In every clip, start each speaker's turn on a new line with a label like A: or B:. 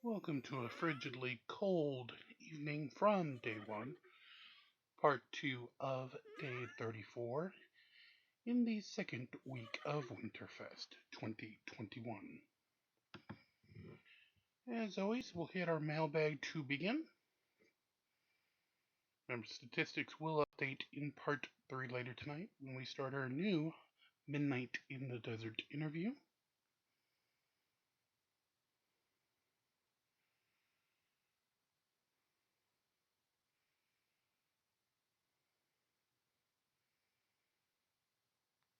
A: Welcome to a frigidly cold evening from day one, part two of day 34 in the second week of Winterfest 2021. As always, we'll hit our mailbag to begin. Remember, statistics will update in part three later tonight when we start our new Midnight in the Desert interview.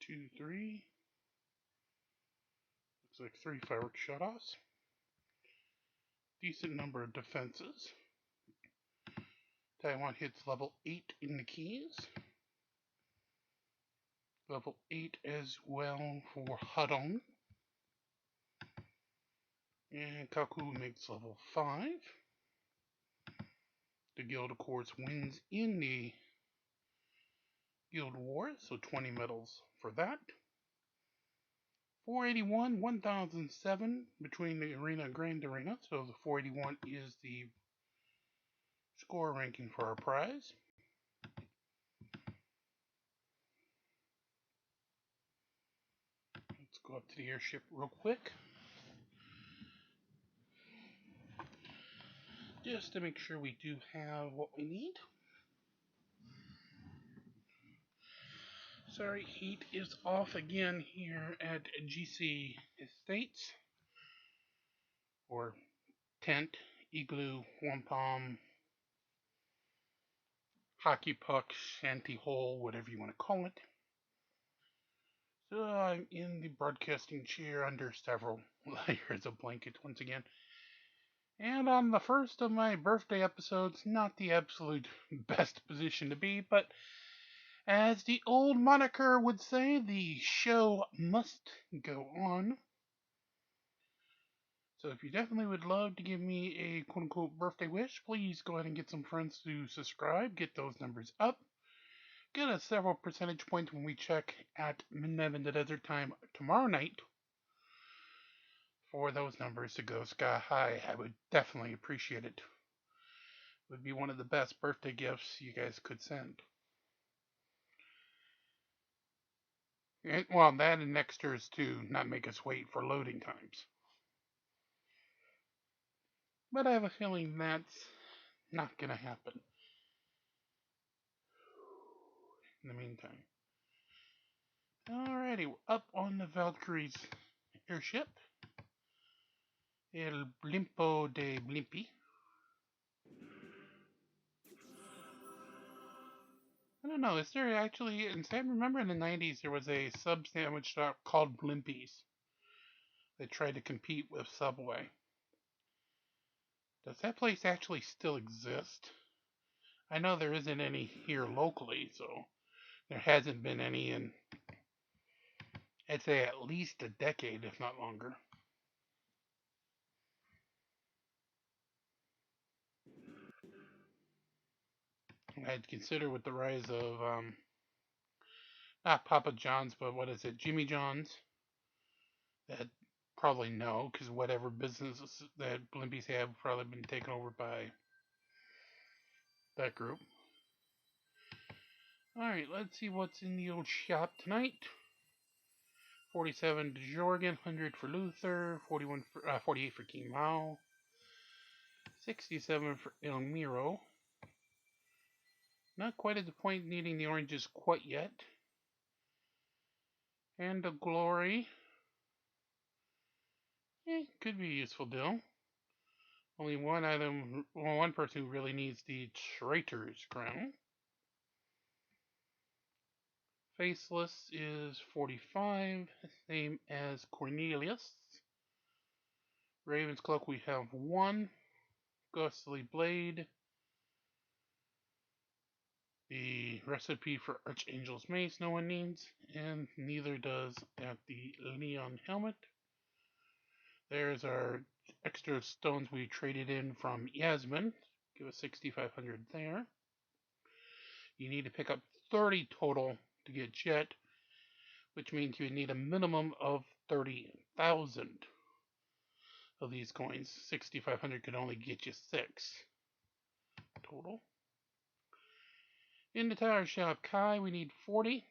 A: Two, three. Looks like 3 fireworks shut-offs. Decent number of defenses. Taiwan hits level 8 in the keys. Level 8 as well for Hudong. And Kaku makes level 5. The guild, of course, wins in the guild war, so 20 medals for that. 481, 1007 between the arena and grand arena, so the 481 is the score ranking for our prize. Let's go up to the airship real quick, just to make sure we do have what we need. Sorry, heat is off again here at GC Estates, or tent, igloo, wampum, hockey puck, shanty hole, whatever you want to call it. So I'm in the broadcasting chair under several layers of blankets once again. And on the first of my birthday episodes, not the absolute best position to be, but as the old moniker would say, the show must go on. So if you definitely would love to give me a quote-unquote birthday wish, please go ahead and get some friends to subscribe, get those numbers up. Get us several percentage points when we check at Midnight in the Desert time tomorrow night for those numbers to go sky high. I would definitely appreciate it. It would be one of the best birthday gifts you guys could send. Well, that and extras to not make us wait for loading times. But I have a feeling that's not going to happen. In the meantime. Alrighty, we're up on the Valkyrie's airship. El Blimpo de Blimpy. I don't know, is there actually, I remember in the 90s there was a sub sandwich shop called Blimpies that tried to compete with Subway. Does that place actually still exist? I know there isn't any here locally, so there hasn't been any in, I'd say, at least a decade, if not longer. I'd consider with the rise of, not Papa John's, but what is it, Jimmy John's, that probably no, because whatever businesses that Blimpies have probably been taken over by that group. Alright, let's see what's in the old shop tonight. 47 to Jorgen, 100 for Luther, 48 for King Mao, 67 for El Miro. Not quite at the point needing the oranges quite yet. And the Glory. Could be a useful deal. Only one item, well, one person who really needs the Traitor's Crown. Faceless is 45, same as Cornelius. Raven's Cloak we have 1. Ghostly Blade. The recipe for Archangel's Mace no one needs, and neither does at the Leon Helmet. There's our extra stones we traded in from Yasmin. Give us 6,500 there. You need to pick up 30 total to get Jet, which means you need a minimum of 30,000. of these coins. 6,500 could only get you 6 total. In the tower shop, Kai, we need 40.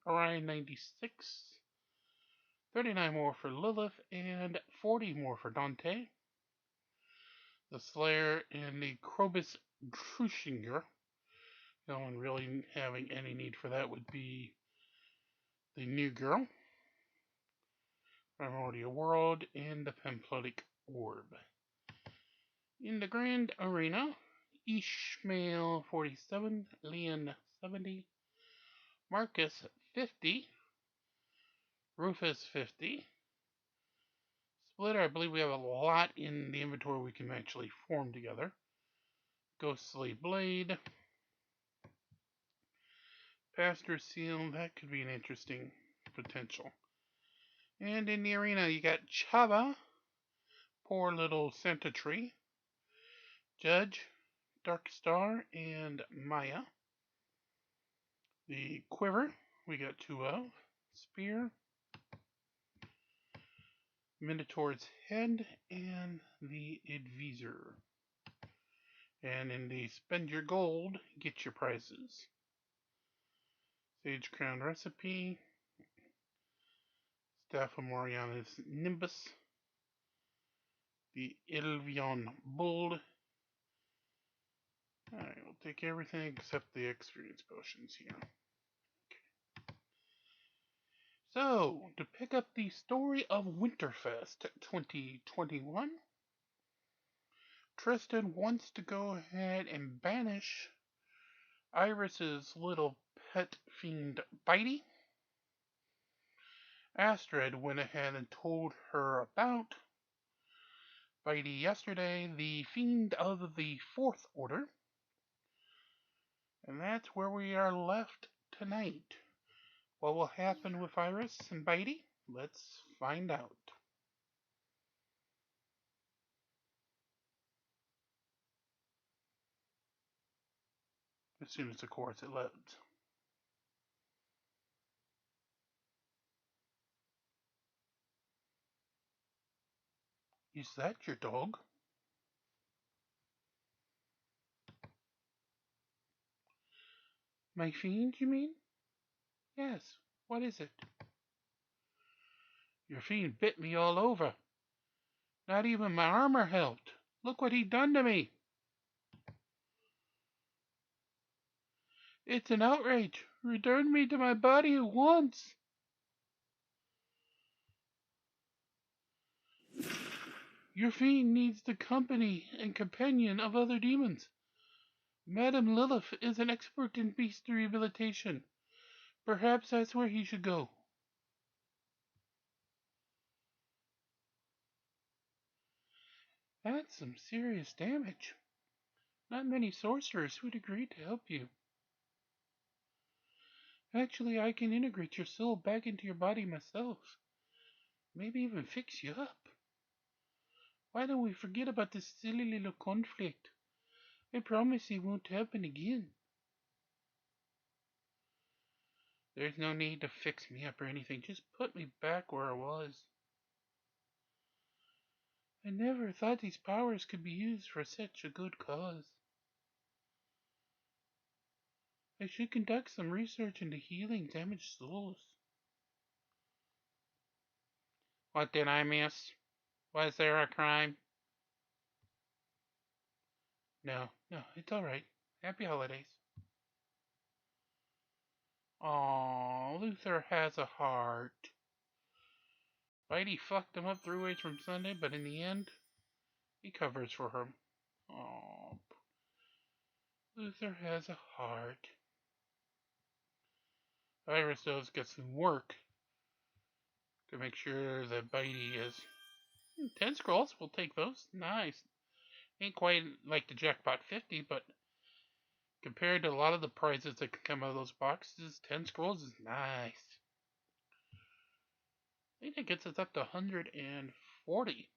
A: Orion, 96. 39 more for Lilith, and 40 more for Dante. The Slayer and the Krobus Trushinger. No one really having any need for that would be the New Girl, Primordial World, and the Pemplotic Orb. In the Grand Arena, Ishmael 47, Leon 70, Marcus 50, Rufus 50. Splitter, I believe we have a lot in the inventory we can actually form together. Ghostly Blade. Pastor Seal, that could be an interesting potential. And in the arena, you got Chava, Poor Little Santa Tree, Judge, Dark Star, and Maya. The Quiver, we got 2 of. Spear, Minotaur's Head, and the Advisor. And in the Spend Your Gold, get your prizes. Sage Crown Recipe, Staff of Moriana's Nimbus, the Ilvion Bull. Alright, we'll take everything except the experience potions here. Okay. So, to pick up the story of Winterfest 2021, Tristan wants to go ahead and banish Iris's little pet fiend Bitey. Astrid went ahead and told her about Bitey yesterday, the fiend of the Fourth Order. And that's where we are left tonight. What will happen with Iris and Bitey? Let's find out. As soon as, of course, it loads. Is that your dog? My fiend, you mean? Yes. What is it? Your fiend bit me all over. Not even my armor helped. Look what he done to me. It's an outrage. Return me to my body at once. Your fiend needs the company and companion of other demons. Madame Lilith is an expert in beast rehabilitation. Perhaps that's where he should go. That's some serious damage. Not many sorcerers would agree to help you. Actually, I can integrate your soul back into your body myself. Maybe even fix you up. Why don't we forget about this silly little conflict? I promise it won't happen again. There's no need to fix me up or anything. Just put me back where I was. I never thought these powers could be used for such a good cause. I should conduct some research into healing damaged souls. What did I miss? Was there a crime? No, it's alright. Happy holidays. Aww, Luther has a heart. Bitey fucked him up 3 ways from Sunday, but in the end, he covers for her. Aww. Luther has a heart. Iris does get some work to make sure that Bitey is 10 scrolls. We'll take those. Nice. Ain't quite like the jackpot 50, but compared to a lot of the prizes that can come out of those boxes, 10 scrolls is nice. I think it gets us up to 140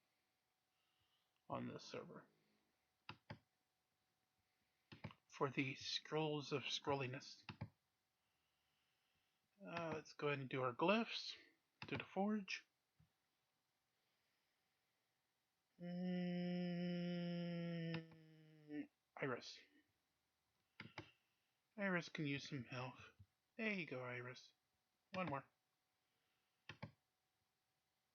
A: on this server for the scrolls of scrolliness. Let's go ahead and do our glyphs to the forge. Iris. Iris can use some health. There you go, Iris. One more.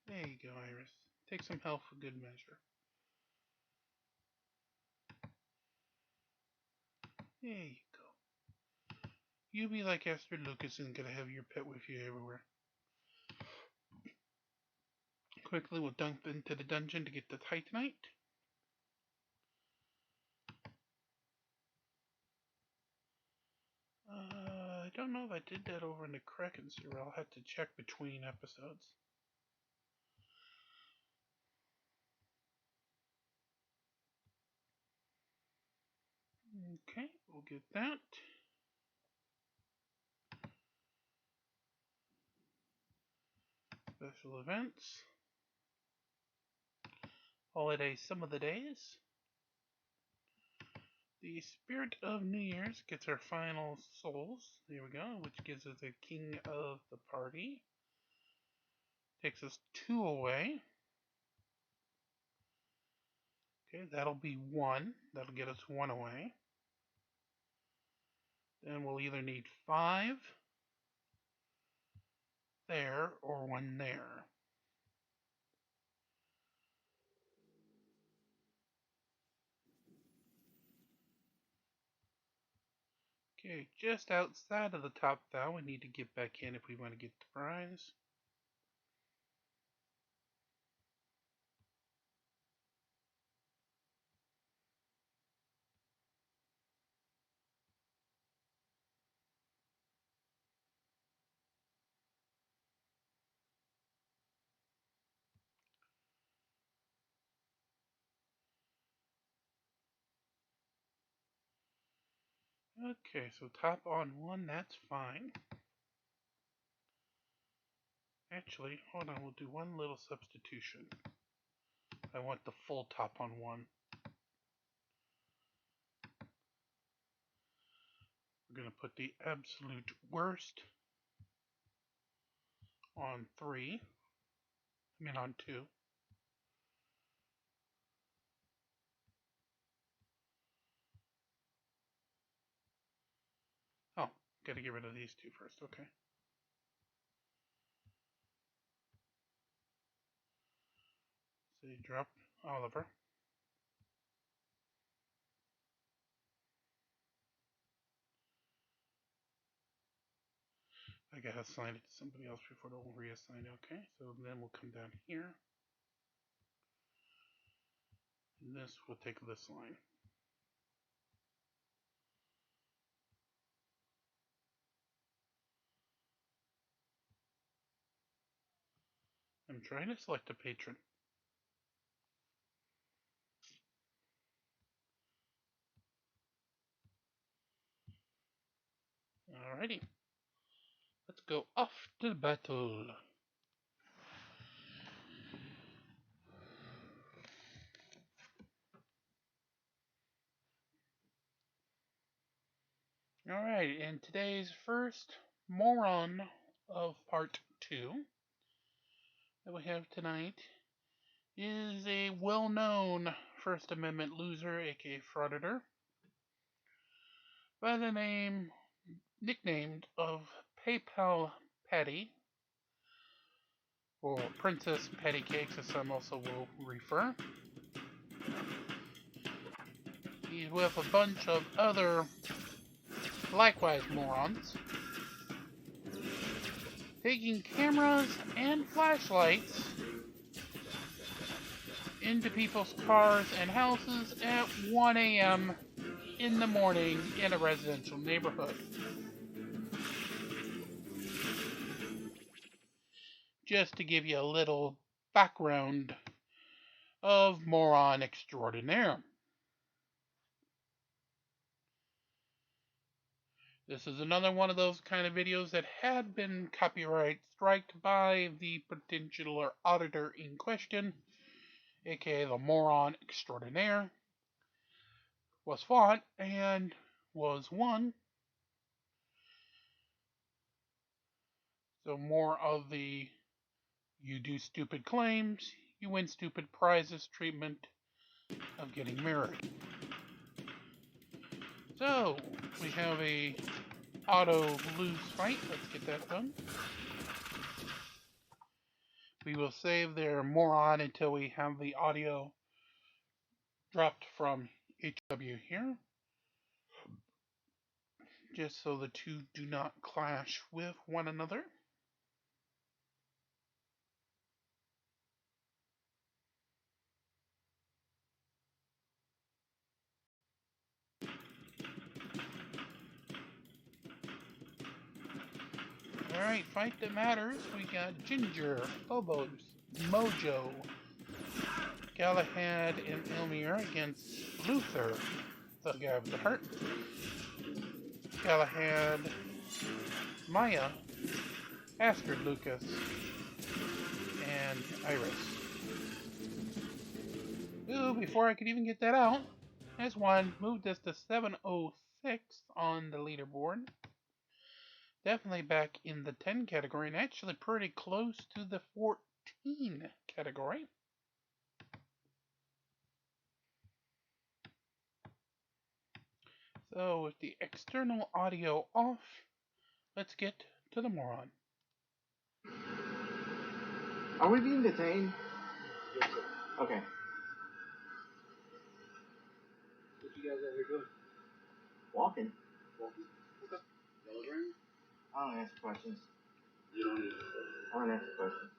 A: There you go, Iris. Take some health for good measure. There you go. You be like Esther Lucas and gonna have your pet with you everywhere. Quickly, we'll dunk into the dungeon to get the Titanite. I don't know if I did that over in the Kraken server. I'll have to check between episodes. Okay, we'll get that. Special events. Holiday some of the days. The Spirit of New Year's gets our final souls. There we go, which gives us a king of the party. Takes us 2 away. Okay, that'll be 1. That'll get us 1 away. Then we'll either need 5 there or 1 there. Okay, just outside of the top tower, we need to get back in if we want to get the prize. Okay, so top on 1, that's fine. Actually, hold on, we'll do one little substitution. I want the full top on 1. We're going to put the absolute worst on 3. I mean on 2. Oh, got to get rid of these 2 first, okay. So you drop Oliver. I gotta assign it to somebody else before they'll reassign it, okay? So then we'll come down here. And this will take this line. I'm trying to select a patron. Alrighty. Let's go off to battle. Alright, and today's first moron of part 2 that we have tonight is a well-known First Amendment loser, aka frauditor, by the nicknamed of PayPal Patty, or Princess Patty Cakes, as some also will refer. He's with a bunch of other likewise morons, taking cameras and flashlights into people's cars and houses at 1 a.m. in the morning in a residential neighborhood. Just to give you a little background of moron extraordinaire. This is another one of those kind of videos that had been copyright striked by the potential auditor in question, aka the moron extraordinaire, was fought and was won. So more of the you do stupid claims, you win stupid prizes treatment of getting mirrored. So, we have a auto lose fight. Let's get that done. We will save their moron until we have the audio dropped from HW here, just so the two do not clash with one another. Alright, fight that matters. We got Ginger, Phobos, Mojo, Galahad, and Elmir against Luther, the guy with the heart. Galahad, Maya, Astrid Lucas, and Iris. Ooh, before I could even get that out, there's one. Moved us to 706 on the leaderboard. Definitely back in the 10 category, and actually pretty close to the 14 category. So with the external audio off, let's get to the moron.
B: Are we being detained?
C: Yes, sir.
B: Okay.
C: What you guys out here doing?
B: Walking.
C: Walking? Okay. Y'all agreeing?
B: I don't answer questions.
C: You don't need to.
B: I don't answer questions.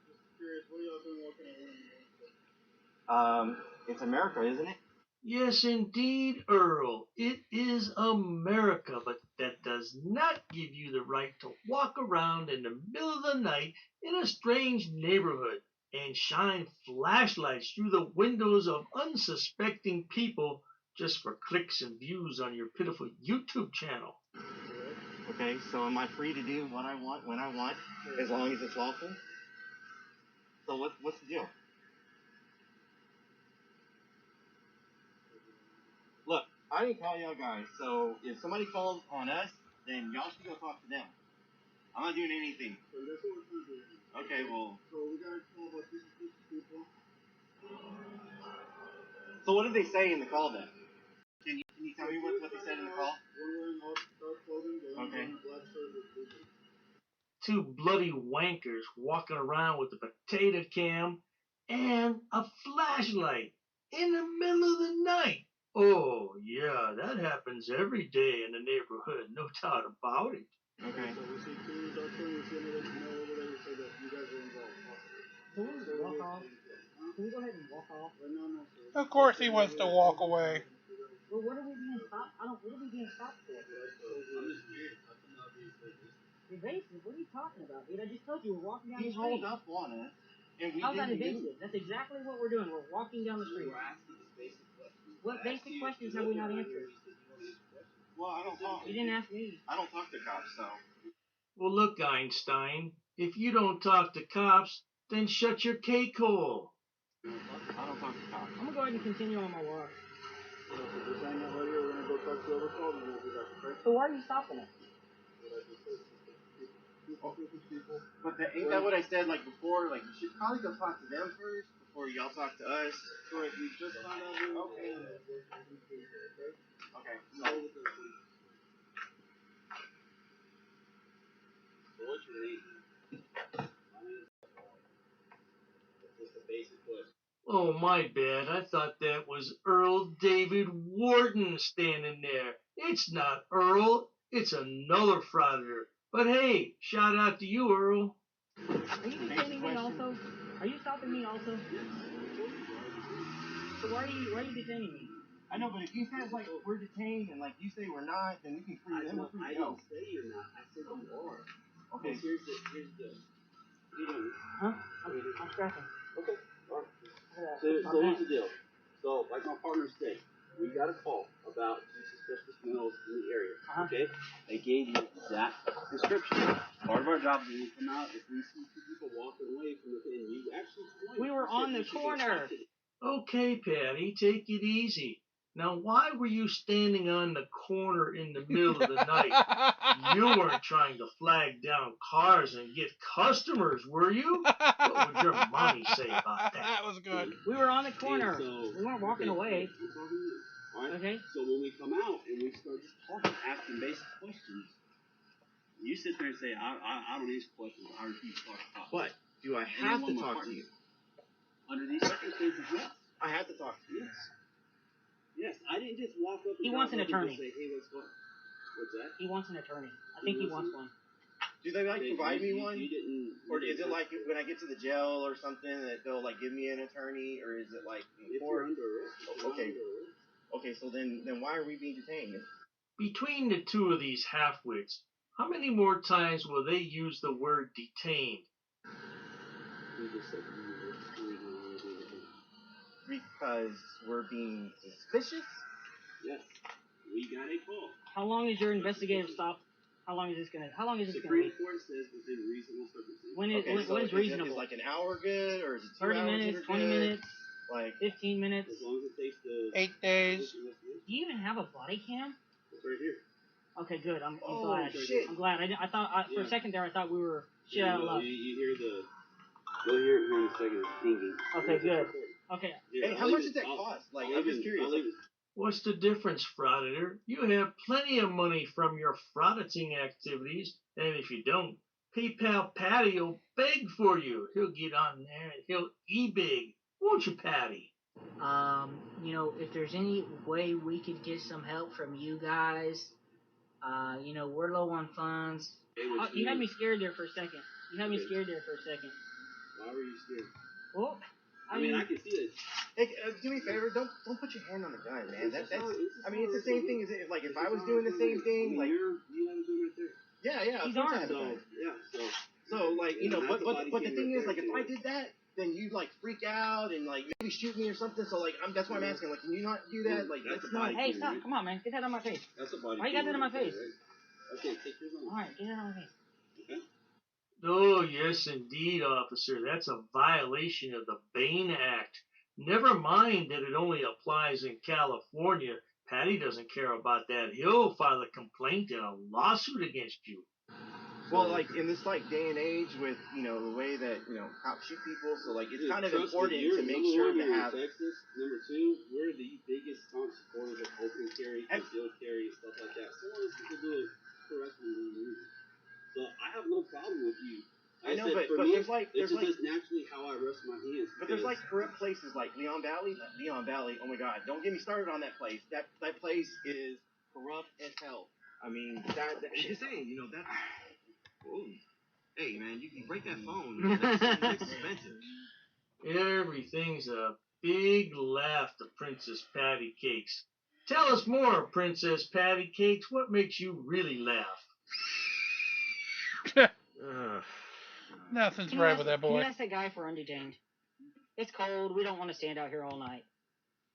C: Just curious, what are y'all doing walking around?
B: It's America, isn't it?
D: Yes, indeed, Earl. It is America, but that does not give you the right to walk around in the middle of the night in a strange neighborhood and shine flashlights through the windows of unsuspecting people just for clicks and views on your pitiful YouTube channel.
B: Okay, so am I free to do what I want when I want, as long as it's lawful? So what's the deal? Look, I didn't call y'all guys, so if somebody calls on us, then y'all should go talk to them. I'm not doing anything.
C: So that's what we're doing.
B: Okay, well.
C: So we got a call about this people.
B: So what did they say in the call then? Can you tell me what they said in the call?
C: One wearing dark clothing, the other wearing black shirt with blue jeans.
D: Two bloody wankers walking around with a potato cam and a flashlight in the middle of the night. Oh, yeah, that happens every day in the neighborhood, no doubt about it.
B: Okay.
C: So we see two dark clothing, we see another male over there who said that you guys were involved.
E: Can we walk off? Can we go ahead and walk off?
C: No, sir.
A: Of course he wants to walk away.
E: Well, what are we being stopped? What are we being stopped for?
C: I'm just curious. I could not be
E: Evasive? What are you talking about, dude? I just told you we're walking down
B: He
E: the street.
B: rolled up on us, and we
E: How's that
B: didn't
E: evasive? That's exactly what we're doing. We're walking down the street.
C: We're asking these basic questions.
E: What basic questions have we not answered?
B: Well, I don't talk.
E: You didn't ask me.
B: I don't talk to cops, so.
D: Well, look, Einstein, if you don't talk to cops, then shut your cake-hole.
B: I don't talk to cops.
E: I'm gonna go ahead and continue on my walk.
C: So just hang out right here. We're gonna go talk to whoever called and we'll be back, okay?
E: So why are you stopping us?
C: What I just said. People.
B: But ain't that what I said, like, before? Like, you should probably go talk to them first before y'all talk to us.
C: Correct. We just found out who.
B: Okay. Okay.
C: So what's your name? My name is. It's just a basic question.
D: Oh, my bad. I thought that was Earl David Wharton standing there. It's not Earl. It's a nullifier. But hey, shout out to you, Earl.
E: Are you detaining me also? Are you stopping me also? So why are you detaining me?
B: I know, but if you said, like, we're detained and, like, you say we're not, then we can free them. We're free to go.
C: didn't say you're not. I said you are.
B: Okay.
C: Here's the. You don't.
E: Huh? I'm scratching.
C: Okay. All right. So
E: My
C: here's
E: back.
C: the deal. So, like my partner said, we got a call about two suspicious males in the area. Okay? They gave you that description. Part of our job is when we come out, if we see two people walking away from the thing, you actually point.
E: We were on the corner.
D: Okay, Patty, take it easy. Now, why were you standing on the corner in the middle of the night? You weren't trying to flag down cars and get customers, were you? What would your mommy say about that?
A: That was good.
E: We were on the corner.
C: So,
E: We weren't walking away.
C: I'm talking to you. All right?
E: Okay.
C: So when we come out and we start just talking, asking basic questions, you sit there and say, I don't answer questions. I refuse to talk to cops.
B: But do I have to talk to you?
C: Under these circumstances, yes.
B: I have to talk to you.
C: Yes. Yes. I didn't just walk up.
E: He wants an attorney.
C: And say, hey, what's going? What's that?
E: He wants an attorney. I think he wants one.
B: Do they provide me one?
C: You didn't.
B: Or is it like when I get to the jail or something that they'll give me an attorney, or is it
C: If you're under arrest.
B: Okay. Okay, so then why are we being detained?
D: Between the two of these halfwits, how many more times will they use the word detained?
B: Because we're being suspicious?
C: Yes. We got a call.
E: How long is your investigative stop? How long is this gonna be?
C: Supreme Court says within reasonable circumstances.
E: When is reasonable?
B: Is an hour good, or is it 2
E: 30
B: hours
E: minutes,
B: that are
E: 20
B: good?
E: minutes, 15 minutes.
C: As long as it takes the
A: 8 days.
E: Do you even have a body cam?
C: It's right here.
E: Okay, good. I'm
B: Oh,
E: glad.
B: shit.
E: I'm glad. I thought for a second there I thought we were shit out of luck.
C: You hear the. You'll hear it here in a second. It's dinging.
E: Okay, good. Okay.
B: Hey, how much does that cost? I'm just curious.
D: What's the difference, frauditor? You have plenty of money from your frauditing activities, and if you don't, PayPal Patty will beg for you. He'll get on there and he'll e-big. Won't you, Patty?
F: If there's any way we could get some help from you guys, we're low on funds.
E: You had me scared there for a second.
C: Why were you scared?
E: Well,
C: I mean, I can see it.
B: Hey, do me a favor. Don't put your hand on the gun, man. It's the same thing as if I was doing the same thing.
C: You have it right there.
B: Yeah.
E: He's
B: of course I
E: armed.
B: have a gun.
C: So
B: But the thing is, if I did that, then you freak out and maybe shoot me or something. So that's why I'm asking. Can you not do that? That's not.
E: hey, stop! Come on, man. Get that on my face.
C: That's a body.
E: Why you got that in my face?
C: Right? Okay, take yours on.
E: All right, get that on my face.
C: Okay.
D: Oh, yes, indeed, officer. That's a violation of the Bain Act. Never mind that it only applies in California. Patty doesn't care about that. He'll file a complaint and a lawsuit against you.
B: Well, in this day and age with the way that cops shoot people, so it's kind of important to make sure to have.
C: Texas. Number two, we're the biggest supporters of open carry, concealed carry, and stuff like that. So long as people do it correctly. So I have no problem with you.
B: I know, but
C: for me,
B: there's
C: just naturally how I rest my hands.
B: But there's corrupt places like Leon Valley. Leon Valley. Oh my God! Don't get me started on that place. That place is corrupt as hell. I mean, I'm just saying. That. Oh, hey man, you can break that phone. That's expensive.
D: Everything's a big laugh to Princess Patty Cakes. Tell us more, Princess Patty Cakes. What makes you really laugh?
A: Nothing's right with that
E: Can
A: boy.
E: you ask that guy if we're undetained? It's cold. We don't want to stand out here all night.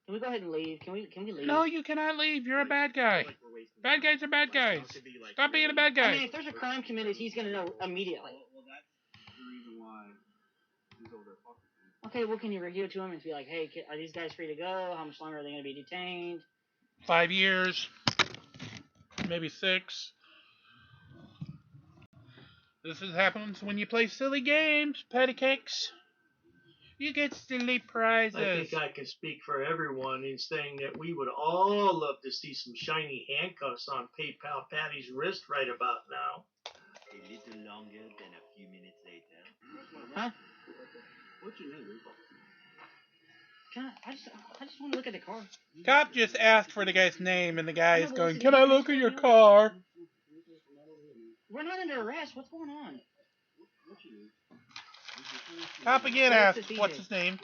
E: Can we go ahead and leave? Can we leave?
A: No, you cannot leave. You're a bad guy. Bad guys are bad guys. Stop being a bad guy.
E: I mean, if there's a crime committed, he's going to know immediately.
C: Well, that's the reason why he's over there fucking.
E: Okay, well, can you review it to him and be like, hey, are these guys free to go? How much longer are they going to be detained?
A: 5 years. Maybe 6. This happens when you play silly games, patty cakes. You get silly prizes.
D: I think I can speak for everyone in saying that we would all love to see some shiny handcuffs on PayPal Patty's wrist right about now.
G: A little longer than a few minutes later.
E: Huh?
C: What's your name?
E: I just want to look at the car.
A: Cop just asked for the guy's name, and the guy is going, "Can I look at your car?"
E: We're not under arrest. What's going on?
C: What's your name?
A: Cop again asked, "What's his name?"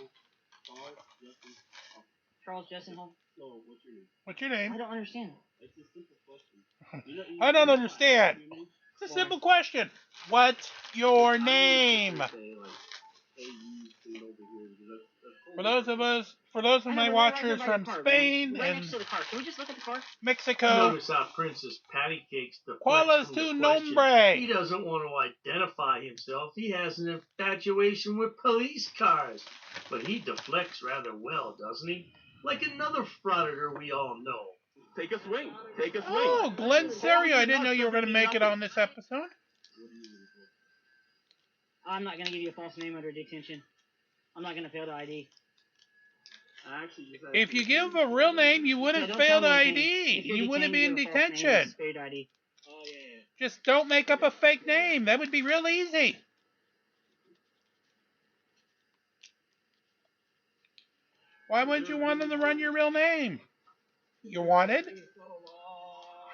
E: Charles Justin Hall.
C: No, what's your name?
A: What's your name?
E: I don't understand.
C: It's a simple question.
A: I don't understand. It's a simple question. What's your name? For those of my watchers from Spain
E: Right
A: and
E: next to the car. Can we just look at the car?
A: Mexico,
D: Notice how Princess Patty Cakes
A: ¿cuál es
D: deflects
A: tu
D: from the question.
A: nombre?
D: He doesn't want to identify himself. He has an infatuation with police cars. But he deflects rather well, doesn't he? Like another frauditor we all know.
B: Take a swing. Take a swing.
A: Oh, Glenn Serio. I didn't know you were going to make it on this episode.
E: I'm not going to give you a false name under detention. I'm not going to fail to ID.
A: If you give a real name, you wouldn't fail to ID. You wouldn't be in detention.
E: ID.
B: Oh, yeah.
A: Just don't make up a fake name. That would be real easy. Why wouldn't you want them to run your real name? You wanted?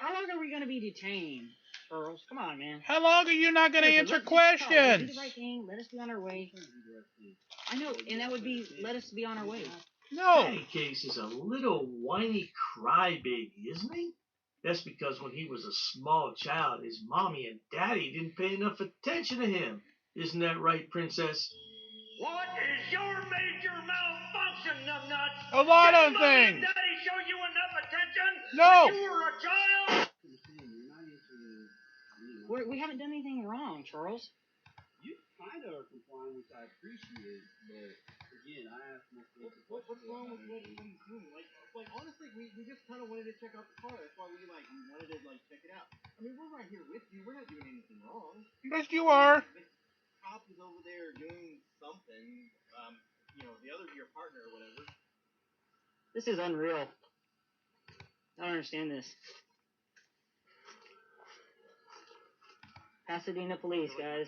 E: How long are we going to be detained, Charles? Come on, man.
A: How long are you not going to answer questions?
E: Do the right thing. Let us be on our way. I know, and that would be let us be on our way.
A: No.
D: Patty Cakes is a little whiny crybaby, isn't he? That's because when he was a small child, his mommy and daddy didn't pay enough attention to him. Isn't that right, Princess?
H: What is your major malfunction, numbnuts?
A: A lot of
H: Did Mommy and
A: things.
H: Daddy show you enough attention
A: No.
H: when you were a child?
E: We haven't done anything wrong, Charles.
C: You kind of are complying, which I appreciate, but again, I asked myself.
B: What's wrong with what he's doing? Like honestly, we just kind of wanted to check out the car. That's why we wanted to check it out. I mean, we're right here with you. We're not doing anything wrong.
A: Yes, you are.
B: The cop is over there doing something. Your partner or whatever.
E: This is unreal. I don't understand this. Pasadena police, guys.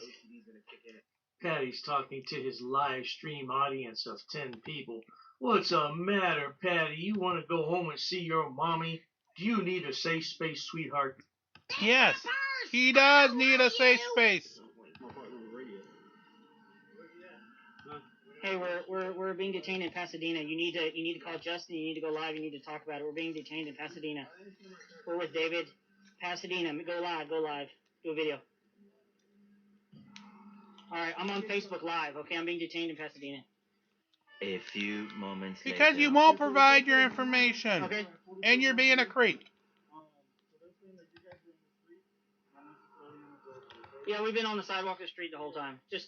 D: Patty's talking to his live stream audience of 10 people. What's the matter, Patty? You want to go home and see your mommy? Do you need a safe space, sweetheart?
A: Yes, he does need a safe space.
E: Hey, we're being detained in Pasadena. You need to call Justin. You need to go live. You need to talk about it. We're being detained in Pasadena. We're with David. Pasadena. Go live. Do a video. All right, I'm on Facebook Live. Okay, I'm being detained in Pasadena.
G: A few moments
A: Because
G: later.
A: you won't provide your information.
E: Okay.
A: And you're being a creep.
E: Yeah, we've been on the sidewalk of the street the whole time. Just.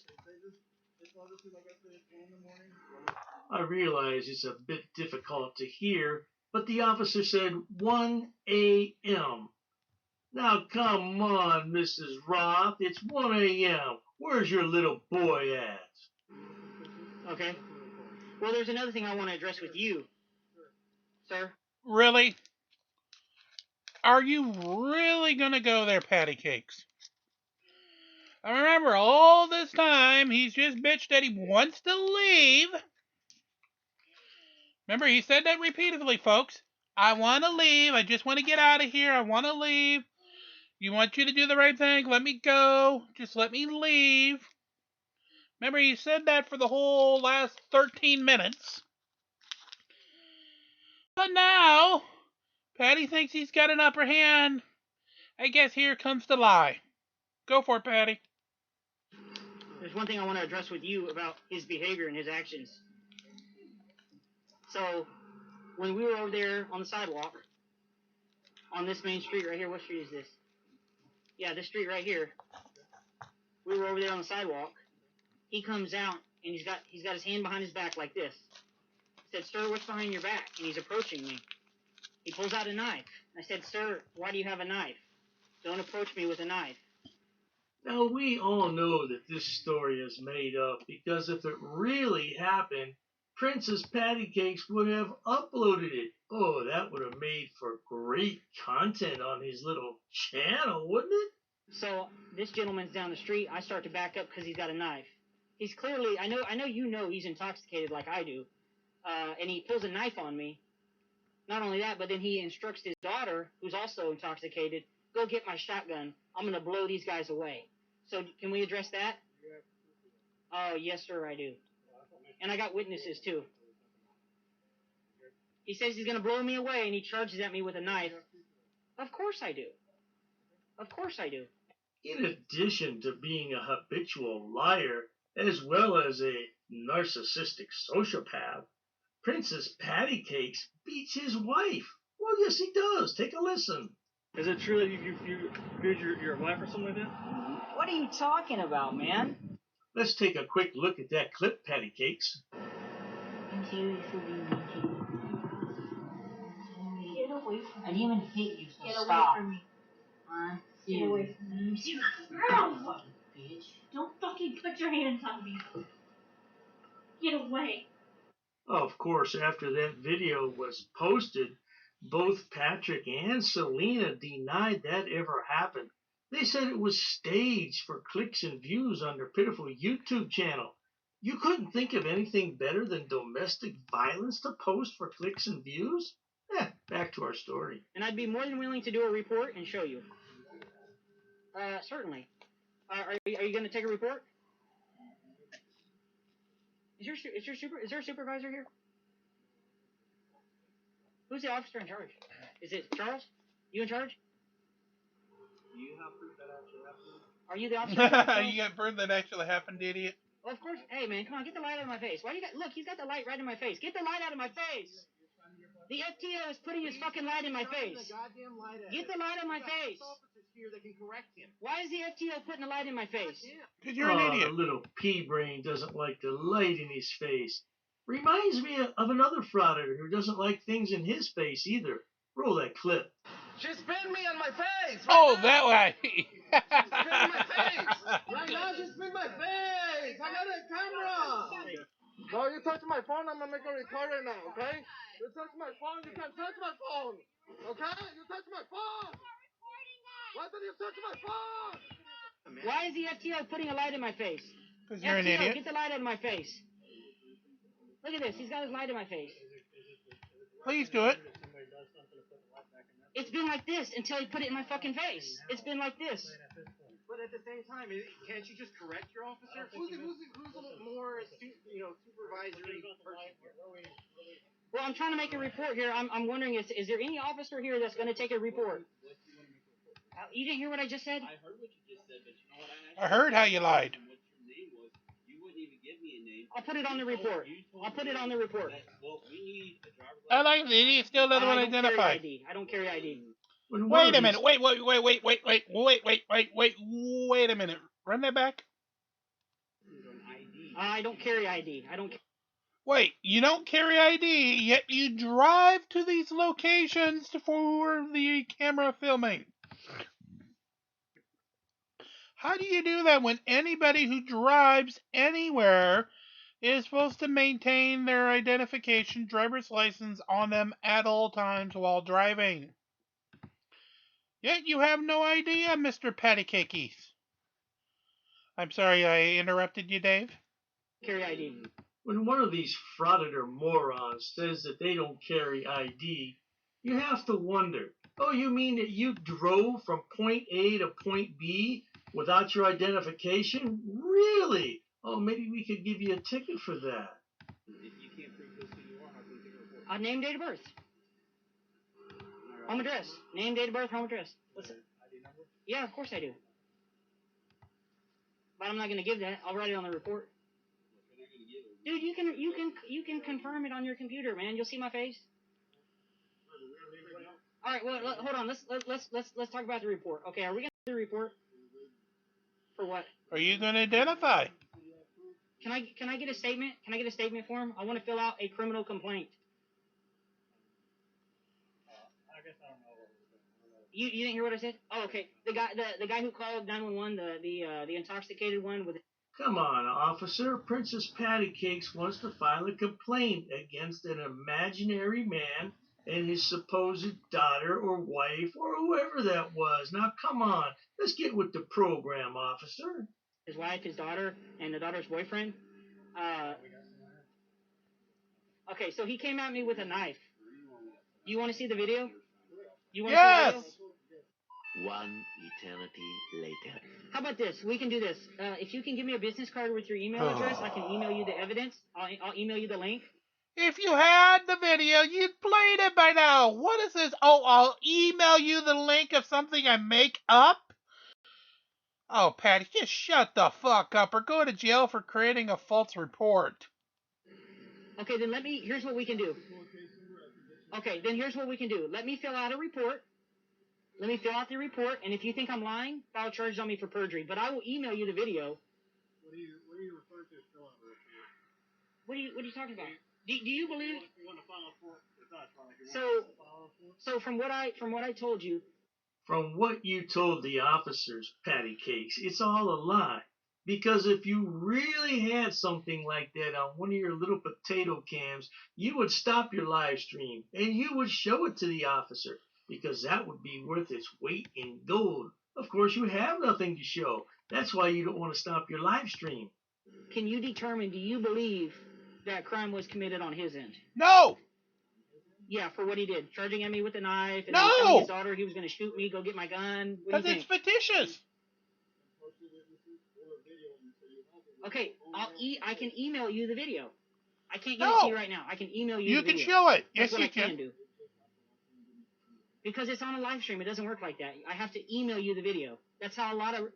D: I realize it's a bit difficult to hear, but the officer said 1 a.m. Now come on, Mrs. Roth. It's 1 a.m. Where's your little boy at?
E: Okay. Well, there's another thing I want to address with you, sir.
A: Really? Are you really going to go there, Patty Cakes? I remember all this time he's just bitched that he wants to leave. Remember, he said that repeatedly, folks. I want to leave. I just want to get out of here. I want to leave. You want you to do the right thing. Let me go. Just let me leave. Remember, he said that for the whole last 13 minutes. But now, Patty thinks he's got an upper hand. I guess here comes the lie. Go for it, Patty.
E: There's one thing I want to address with you about his behavior and his actions. So, when we were over there on the sidewalk, on this main street right here, what street is this? Yeah, this street right here. We were over there on the sidewalk. He comes out and he's got his hand behind his back like this. I said, "Sir, what's behind your back?" And he's approaching me. He pulls out a knife. I said, "Sir, why do you have a knife? Don't approach me with a knife."
D: Now, we all know that this story is made up because if it really happened, Princess Patty Cakes would have uploaded it. Oh, that would have made for great content on his little channel, wouldn't it?
E: So this gentleman's down the street. I start to back up because he's got a knife. He's clearly, I know you know he's intoxicated like I do. And he pulls a knife on me. Not only that, but then he instructs his daughter, who's also intoxicated, "Go get my shotgun. I'm going to blow these guys away." So can we address that? Oh, yes, sir, I do. And I got witnesses, too. He says he's going to blow me away, and he charges at me with a knife. Of course I do. Of course I do.
D: In addition to being a habitual liar, as well as a narcissistic sociopath, Princess Patty Cakes beats his wife. Well, yes, he does. Take a listen.
C: Is it true that you abuse your wife or something like that?
F: What are you talking about, man?
D: Let's take a quick look at that clip, Patty Cakes.
F: Thank you for being my away from me. I didn't even hit you, so
E: Get
F: stop.
E: away from me.
F: 1, 2,
E: Get away from me.
F: 3.
E: No!
F: Fucking bitch.
E: Don't fucking put your hands on me. Get away.
D: Of course, after that video was posted, both Patrick and Selena denied that ever happened. They said it was staged for clicks and views on their pitiful YouTube channel. You couldn't think of anything better than domestic violence to post for clicks and views? Back to our story.
E: And I'd be more than willing to do a report and show you. Certainly. Are you going to take a report? Is there a supervisor here? Who's the officer in charge? Is it Charles? You in charge?
C: Do you have proof that actually happened?
E: Are you the officer in charge?
A: You got proof that actually happened, idiot?
E: Well, of course. Hey, man, come on, get the light out of my face. Why you got? Look, he's got the light right in my face. Get the light out of my face. The FTO is putting his fucking light in my face. Get the light out of my face.
B: Here that can correct him.
E: Why is the FTO putting the light in my face?
A: Because you're an idiot.
D: The little pea-brain doesn't like the light in his face. Reminds me of another frauditor who doesn't like things in his face either. Roll that clip.
B: She spin me on my face!
A: Oh, that way.
B: Spin my face! Right now, she spin my face! I got a camera! No, you touch my phone, I'm gonna make a record right now, okay? You touch my phone, you can't touch my phone! Okay? You touch my phone! Why did you touch my phone?
E: Why is the FTO putting a light in my face?
A: Because you're an
E: FTO,
A: idiot.
E: get the light out of my face. Look at this. He's got his light in my face.
A: Please do it.
E: It's been like this until he put it in my fucking face. It's been like this.
B: But at the same time, can't you just correct your officer? Who's a more, supervisory person here?
E: Well, I'm trying to make a report here. I'm wondering, is there any officer here that's going to take a report? You didn't hear what I just said?
C: I heard what you just said, but you know what? I
A: I heard how you lied.
C: What your name was. You wouldn't even give me a name.
E: I'll put it on the report. I'll put it on the report.
C: Well, we need a driver's
A: I like the idiot still doesn't want to identify.
E: I don't carry ID.
A: Wait a minute. Wait a minute. Run that back.
E: I don't carry ID. I don't.
A: Wait, you don't carry ID, yet you drive to these locations for the camera filming. How do you do that when anybody who drives anywhere is supposed to maintain their identification, driver's license on them at all times while driving? Yet you have no idea, Mr. Pattycakes. I'm sorry I interrupted you, Dave.
E: Carry ID.
D: When one of these frauditor morons says that they don't carry ID, you have to wonder, oh, you mean that you drove from point A to point B without your identification? Really? Oh, maybe we could give you a ticket for that.
C: If you can't prove this who you are, how can you take a report?
E: Name, date of birth. Home address. Name, date of birth, home address. What's it?
C: ID number?
E: Yeah, of course I do. But I'm not going to give that. I'll write it on the report. Dude, you can confirm it on your computer, man. You'll see my face. All right, well, hold on. Let's talk about the report. Okay, are we gonna do the report? For what?
A: Are you going to identify?
E: Can I get a statement? Can I get a statement form? I want to fill out a criminal complaint.
C: I guess I don't know.
E: You didn't hear what I said? Oh, okay. The guy who called 911, the intoxicated one with.
D: Come on, officer. Princess Pattycakes wants to file a complaint against an imaginary man and his supposed daughter or wife or whoever that was. Now, come on. Let's get with the program, officer.
E: His wife, his daughter, and the daughter's boyfriend. Okay, so he came at me with a knife. Do you want to see the video? You want to see the video?
G: One eternity later.
E: How about this? We can do this. If you can give me a business card with your email address, I can email you the evidence. I'll email you the link.
A: If you had the video, you'd played it by now. What is this? Oh, I'll email you the link of something I make up? Oh, Patty, just shut the fuck up or go to jail for creating a false report.
E: Okay, then here's what we can do. Okay, then here's what we can do. Let me fill out a report. Let me fill out the report, and if you think I'm lying, file charges on me for perjury. But I will email you the video.
C: What do you refer to as fill out a report?
E: What are you talking about? Do you believe?
C: You want to file a report?
E: So from what I told you,
D: From what you told the officers, Patty Cakes, it's all a lie. Because if you really had something like that on one of your little potato cams, you would stop your live stream and you would show it to the officer because that would be worth its weight in gold. Of course, you have nothing to show. That's why you don't want to stop your live stream.
E: can you determine? Do you believe that crime was committed on his end?
A: No!
E: Yeah, for what he did, charging at me with a knife, and
A: No!
E: then telling his daughter he was going to shoot me, go get my gun. What do
A: Because
E: you
A: it's
E: think?
A: fictitious.
E: Okay, I can email you the video. I can't get it
A: No.
E: to you right now. I can email you
A: You
E: the
A: can
E: video.
A: show it.
E: That's
A: Yes,
E: what
A: you
E: I can
A: can.
E: do. Because it's on a live stream, it doesn't work like that. I have to email you the video. That's how a lot of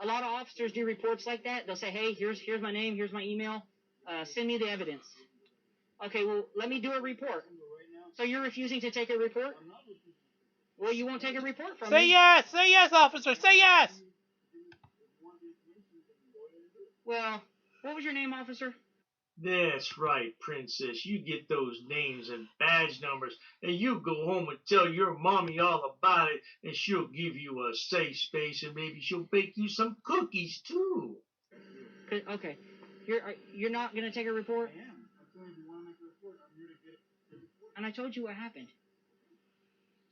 E: officers do reports like that. They'll say, "Hey, here's my name, here's my email. Send me the evidence." Okay, well, let me do a report. So you're refusing to take a report? Well, you won't take a report from
A: Say
E: me.
A: yes. Say yes, officer. Say yes.
E: Well, what was your name, officer?
D: That's right, Princess. You get those names and badge numbers, and you go home and tell your mommy all about it, and she'll give you a safe space, and maybe she'll bake you some cookies too.
E: Okay, you're not gonna take a report?
C: I am. I'm saying if you want to make a report, I'm here to get a report.
E: And I told you what happened.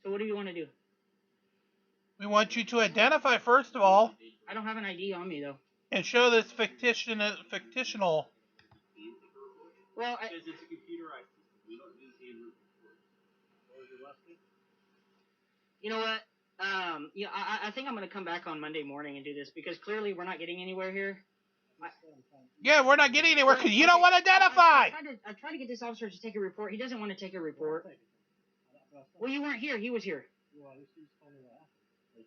E: So what do you want to do?
A: We want you to identify, first of all,
E: I don't have an ID on me, though.
A: and show this fictional.
E: Well,
C: Because it's a computerized system. We don't use handwritten reports. What was your last name?
E: you know what? Yeah, I think I'm gonna come back on Monday morning and do this because clearly we're not getting anywhere here.
A: Yeah, we're not getting anywhere because you don't want to identify.
E: I tried to get this officer to take a report. He doesn't want to take a report. Well, you weren't here. He was here.
C: Well, at least you told me what happened.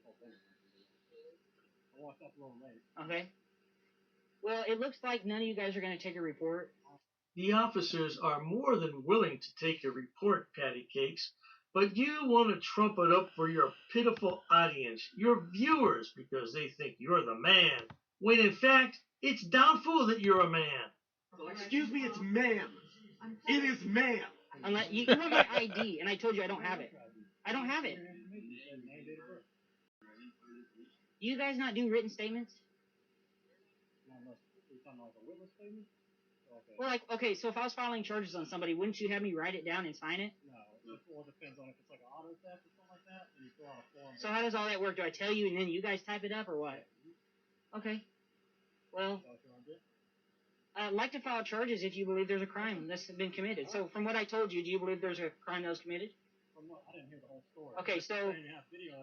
C: I walked up a little late.
E: Okay. Well, it looks like none of you guys are gonna take a report.
D: The officers are more than willing to take a report, Patty Cakes, but you want to trump it up for your pitiful audience, your viewers, because they think you're the man, when in fact, it's doubtful that you're a man.
B: Excuse me, it's ma'am. It is ma'am.
E: Unless you want my ID, and I told you I don't have it. I don't have it. Do you guys not do written statements? Well, like, okay, so if I was filing charges on somebody, wouldn't you have me write it down and sign it?
C: No, it all depends on if it's like an auto theft or something like that, and you fill out a form.
E: So how does all that work? Do I tell you and then you guys type it up or what? Okay. Well, I'd like to file charges if you believe there's a crime that's been committed. So from what I told you, do you believe there's a crime that was committed?
C: From what, I didn't hear the whole story.
E: Okay, so
C: I didn't have video.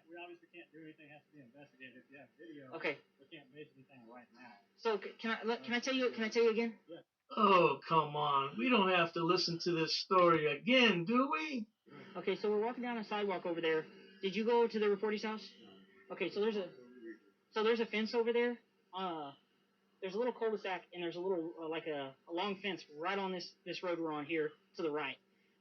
C: We obviously can't do anything. It has to be investigated. If you have video,
E: okay.
C: We can't base anything right now.
E: So can I tell you again?
C: Yeah.
D: Oh, come on. We don't have to listen to this story again, do we?
E: Okay, so we're walking down a sidewalk over there. Did you go to the reporter's house? Okay, so there's a fence over there. There's a little cul-de-sac and there's a little like a long fence right on this road we're on here to the right.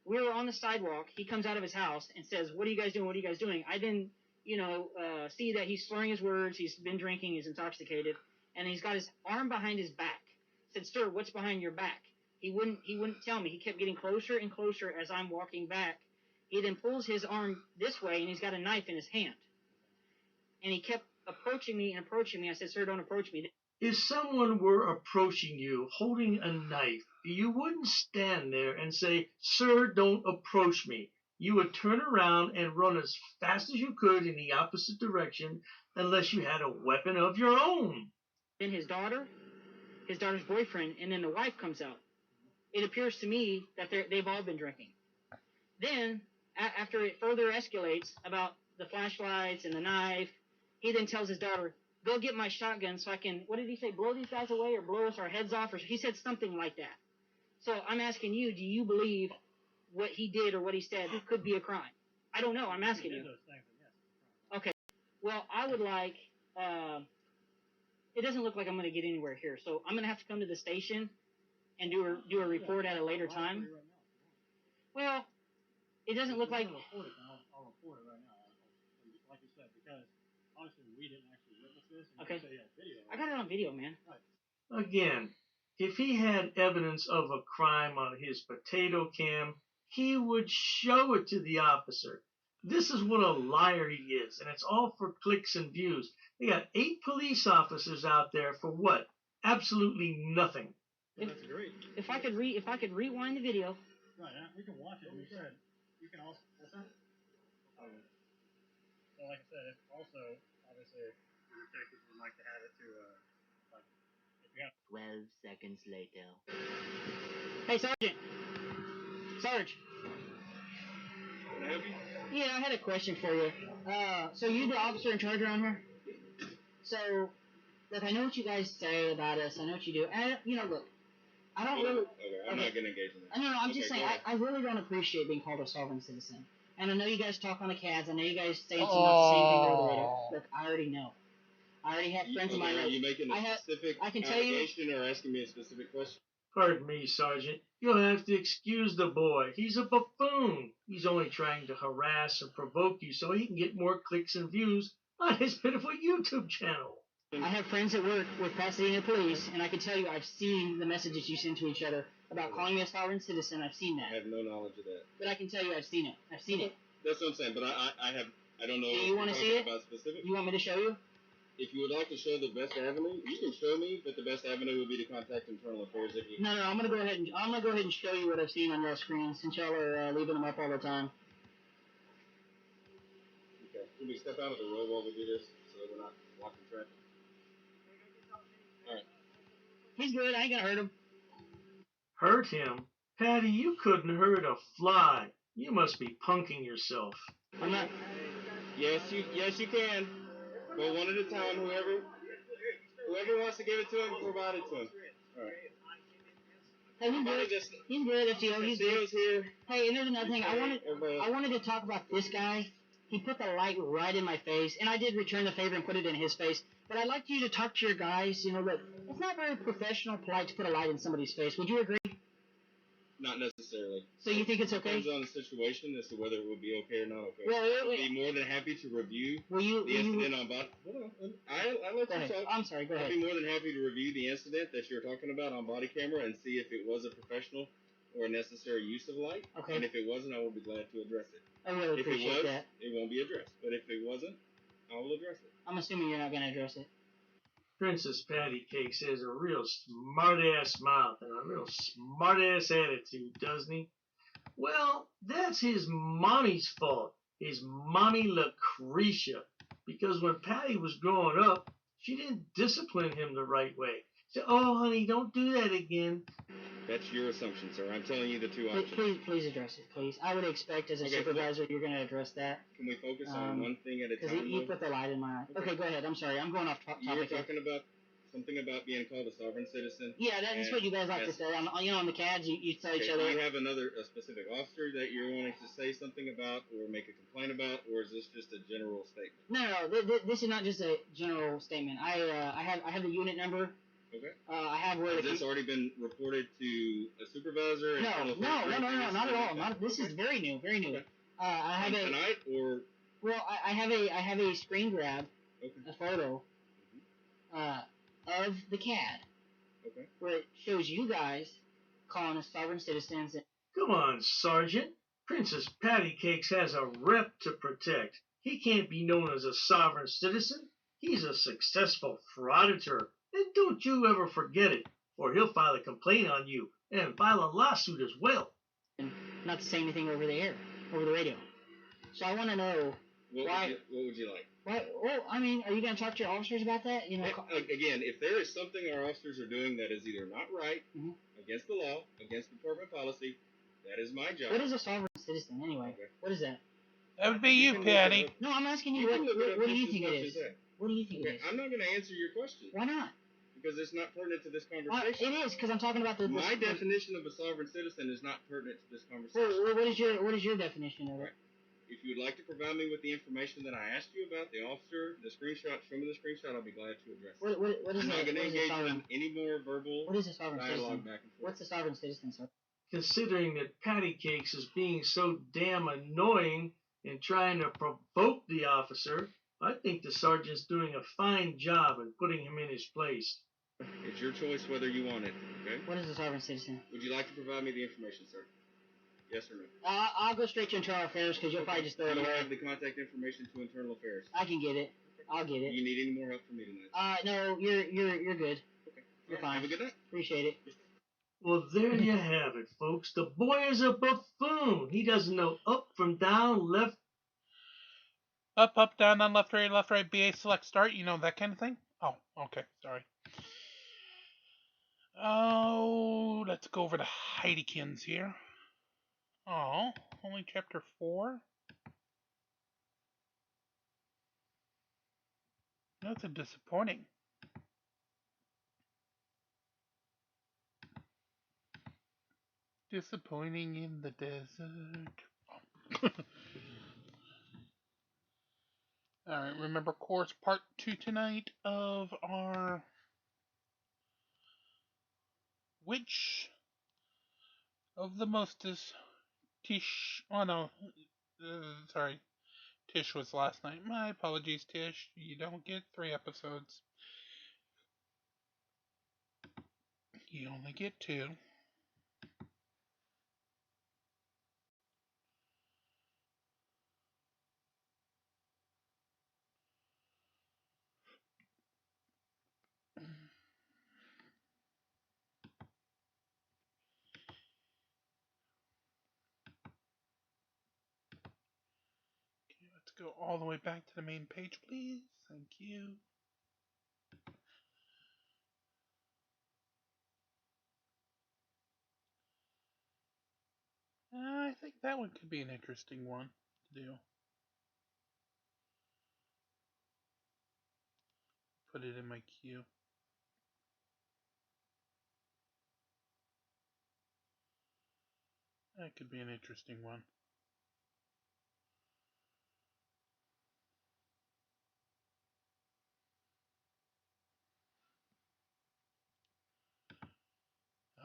E: We were on the sidewalk. He comes out of his house and says, "What are you guys doing? What are you guys doing?" I didn't, see that he's slurring his words. He's been drinking. He's intoxicated, and he's got his arm behind his back. I said, "Sir, what's behind your back?" He wouldn't tell me. He kept getting closer and closer as I'm walking back. He then pulls his arm this way, and he's got a knife in his hand. And he kept approaching me. I said, "Sir, don't approach me."
D: If someone were approaching you holding a knife, you wouldn't stand there and say, "Sir, don't approach me." You would turn around and run as fast as you could in the opposite direction unless you had a weapon of your own.
E: Then his daughter's boyfriend, and then the wife comes out. It appears to me that they've all been drinking. Then, after it further escalates about the flashlights and the knife, he then tells his daughter, "Go get my shotgun so I can," what did he say, blow these guys away or blow us our heads off? Or he said something like that. So I'm asking you, do you believe what he did or what he said could be a crime? I don't know. I'm asking you. Okay. Well, I would like, it doesn't look like I'm going to get anywhere here. So I'm going to have to come to the station and do a report at a later time. Well, it doesn't look like...
C: I'll report it right now. Like you said, because honestly, we didn't actually witness this.
E: Okay.
C: You had video.
E: I got it on video, man.
D: Again, if he had evidence of a crime on his potato cam, he would show it to the officer. This is what a liar he is, and it's all for clicks and views. They got 8 police officers out there for what? Absolutely nothing.
E: That's great. If I could rewind the video.
I: Right, we can watch it. You said you can also. What's that? So like I said, also obviously the detectives would like to have it to like if you have
G: 12 seconds later.
E: Hey, Sergeant. Sarge.
B: Can I help you?
E: Yeah, I had a question for you. So you're the officer in charge around here? So, look, I know what you guys say about us. I know what you do. And, look, I don't really...
B: Okay, I'm not going to engage in that.
E: No, I'm just saying, I really don't appreciate being called a sovereign citizen. And I know you guys talk on the CADs. I know you guys say it's not the same thing over the radio. Look, I already know. I already have friends of mine.
B: Are you making a specific allegation or asking me a specific question?
D: Pardon me, Sergeant. You'll have to excuse the boy. He's a buffoon. He's only trying to harass and provoke you so he can get more clicks and views on his pitiful YouTube channel.
E: I have friends that work with Pasadena Police, and I can tell you I've seen the messages you send to each other about calling me a sovereign citizen. I've seen that.
B: I have no knowledge of that.
E: But I can tell you I've seen it. I've seen it.
B: That's what I'm saying, but I don't know.
E: Do you want to see it?
B: About specific.
E: You want me to show you?
B: If you would like to show the best avenue, you can show me, but the best avenue would be to contact Internal Affairs if you...
E: No, I'm gonna go ahead and show you what I've seen on your screen since y'all are leaving them up all the time.
B: Okay. Can we step out of the road while we do this so that we're not blocking traffic? All right.
E: He's good. I ain't gonna hurt him.
D: Hurt him? Patty, you couldn't hurt a fly. You must be punking yourself.
E: I'm not.
B: Yes, you can. Go one at a time. Whoever wants to give it to him, provide it to him. All right.
E: Hey, he's good. He's good. He's good.
B: Here.
E: Hey, and there's another thing. I wanted to talk about this guy. He put the light right in my face, and I did return the favor and put it in his face. But I'd like you to talk to your guys. Look, it's not very professional, polite to put a light in somebody's face. Would you agree?
B: Not necessarily.
E: So you think it's okay?
B: Depends on the situation as to whether it would be okay or not okay.
E: Well,
B: I'd be more than happy to review the incident on body. Hold on. I'll let you talk.
E: I'm sorry. Go ahead.
B: I'd be more than happy to review the incident that you're talking about on body camera and see if it was a professional or a necessary use of light.
E: Okay.
B: And if it wasn't, I will be glad to address it.
E: I really appreciate that.
B: It won't be addressed. But if it wasn't, I will address it.
E: I'm assuming you're not going to address it.
D: Princess Patty Cakes has a real smart-ass mouth and a real smart-ass attitude, doesn't he? Well, that's his mommy's fault, his mommy Lucretia, because when Patty was growing up, she didn't discipline him the right way. She said, "Oh, honey, don't do that again."
B: That's your assumption, sir. I'm telling you the two options.
E: Please address it, please. I would expect as a supervisor you're going to address that.
B: Can we focus on one thing at a time?
E: Because you put the light in my eye. Okay, go ahead. I'm sorry. I'm going off topic.
B: You were talking about something about being called a sovereign citizen.
E: Yeah, that's what you guys like to say. On the CADs, you tell each other.
B: Do you have a specific officer that you're wanting to say something about or make a complaint about, or is this just a general statement?
E: No. This is not just a general statement. I have the unit number.
B: Okay.
E: I have where.
B: Has this already been reported to a supervisor?
E: No, not at all. This is very new. Okay. I have
B: tonight or.
E: Well, I have a screen grab, a photo, of the CAD, where it shows you guys calling us sovereign citizens.
D: Come on, Sergeant. Princess Patty Cakes has a rep to protect. He can't be known as a sovereign citizen. He's a successful frauditor. And don't you ever forget it, or he'll file a complaint on you and file a lawsuit as well.
E: And not to say anything over the radio. So I want to know why.
B: What would you like?
E: Why? Well, I mean, are you going to talk to your officers about that?
B: Again, if there is something our officers are doing that is either not right, against the law, against department policy, that is my job.
E: What is a sovereign citizen anyway? Okay. What is that?
A: That would be you, Patty.
E: No, I'm asking you. What do you think it is? What do you think it is?
B: I'm not going to answer your question.
E: Why not?
B: Because it's not pertinent to this conversation.
E: It is, because I'm talking about
B: my definition of a sovereign citizen is not pertinent to this conversation.
E: Well, what is your definition of it?
B: Right. If you would like to provide me with the information that I asked you about, the officer, the screenshot, show me the screenshot, I'll be glad to address it.
E: What is
B: I'm not going to engage in any more verbal dialogue back and forth.
E: What's a sovereign citizen, sir?
D: Considering that Patty Cakes is being so damn annoying and trying to provoke the officer, I think the sergeant's doing a fine job in putting him in his place.
B: It's your choice whether you want it, okay?
E: What is a sovereign citizen?
B: Would you like to provide me the information, sir? Yes or no?
E: I'll go straight to internal affairs because you'll probably just throw it
B: Do you
E: away.
B: have the contact information to internal affairs?
E: I can get it. I'll get
B: Do
E: it.
B: you need any more help from me tonight?
E: No, you're good.
B: Okay.
E: You're fine.
B: Have a good night.
E: Appreciate it.
D: Well, there you have it, folks. The boy is a buffoon. He doesn't know up from down, left.
A: Up, down, left, right, BA, select, start, that kind of thing? Oh, okay, sorry. Oh, let's go over to Heidekins here. Oh, only chapter 4? That's a disappointing. Disappointing in the desert. Alright, remember course part 2 tonight of our... Which of the mostest Tish... Oh no, sorry. Tish was last night. My apologies, Tish. You don't get 3 episodes. You only get 2. Okay, let's go all the way back to the main page, please. Thank you. I think that one could be an interesting one to do. Put it in my queue. That could be an interesting one.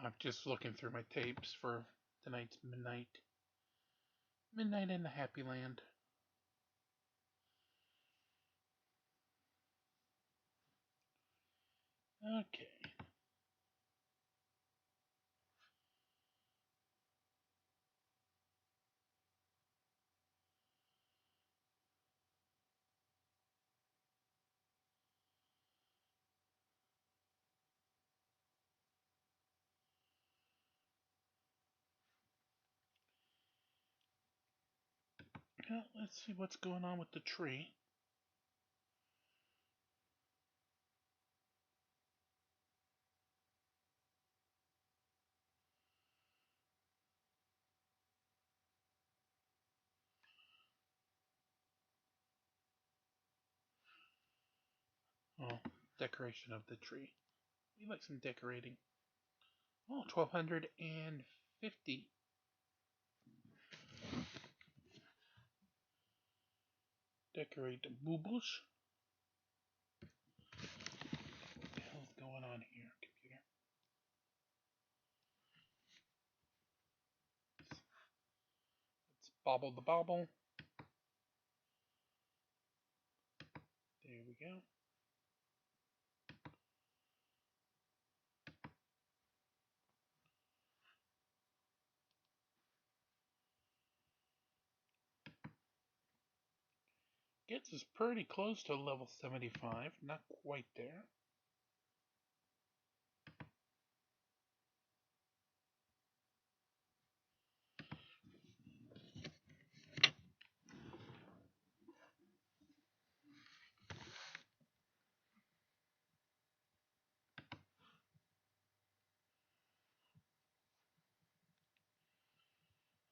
A: I'm just looking through my tapes for tonight's Midnight. Midnight in the Happy Land. Okay. Well, let's see what's going on with the tree. Oh, decoration of the tree. We like some decorating. Oh, 1250. Decorate the boobles. What the hell's going on here, computer? Let's bobble the bobble. There we go. Gets us pretty close to level 75. Not quite there.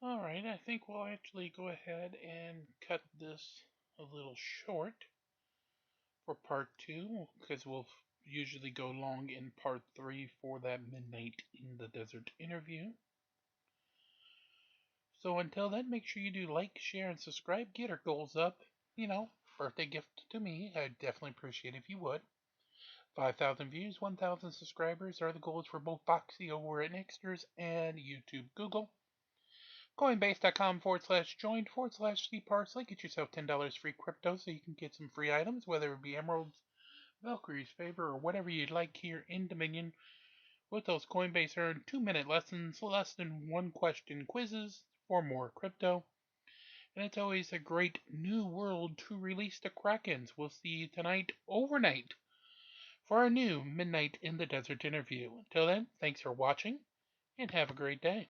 A: Alright, I think we'll actually go ahead and cut this a little short for part 2, because we'll usually go long in part 3 for that Midnight in the Desert interview. So until then, make sure you do like, share, and subscribe. Get our goals up. Birthday gift to me. I'd definitely appreciate it if you would. 5,000 views, 1,000 subscribers are the goals for both Boxy over at Nexters and YouTube Google. Coinbase.com/join/cparsely. Get yourself $10 free crypto so you can get some free items, whether it be emeralds, Valkyrie's favor, or whatever you'd like here in Dominion. With those Coinbase Earn 2-minute lessons, less than 1 question quizzes, for more crypto. And it's always a great new world to release the Krakens. We'll see you tonight overnight for our new Midnight in the Desert interview. Until then, thanks for watching and have a great day.